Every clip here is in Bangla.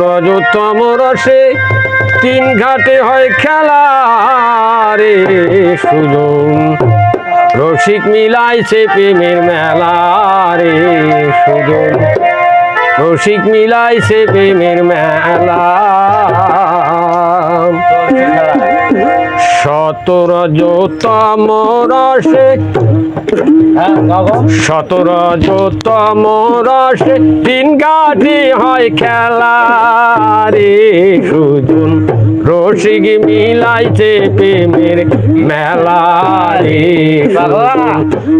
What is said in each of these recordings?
রজতম রসে তিন ঘাটে হয় খেলা রে সুজন রসিক মিলাইছে প্রেমের মেলা রে সুজন রসিক মিলাইছে প্রেমের মেলা রজতম রসে রজতম রসে তিন ঘাটে হয় খেলা রে সুজন রসিক মিলাইছে প্রেমের মেলা রে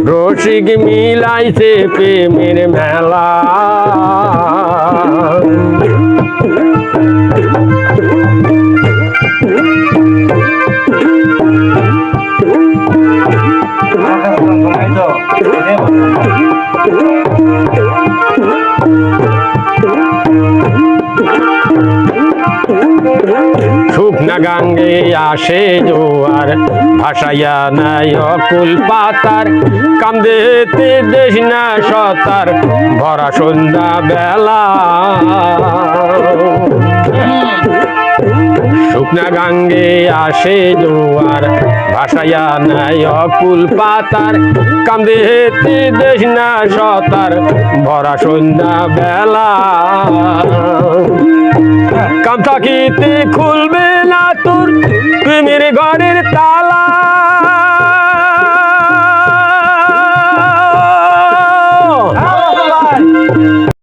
রসিক মিলাইছে প্রেমের মেলা শুকনা গাঙ্গে আসে জোয়ার ভাসাইয়া নাই অকুল পাতার কান্দেতে দেশ না সতার ভরা সন্ধ্যা বেলা শুকনা গাঙ্গে আসে জোয়ার ভাসাইয়া নাই অকুল পাতার কান্দেতে দেশ না সতার ভরা সন্ধ্যা বেলা কাম থাকিতে খুলবে না তোর প্রেমের ঘরের তালা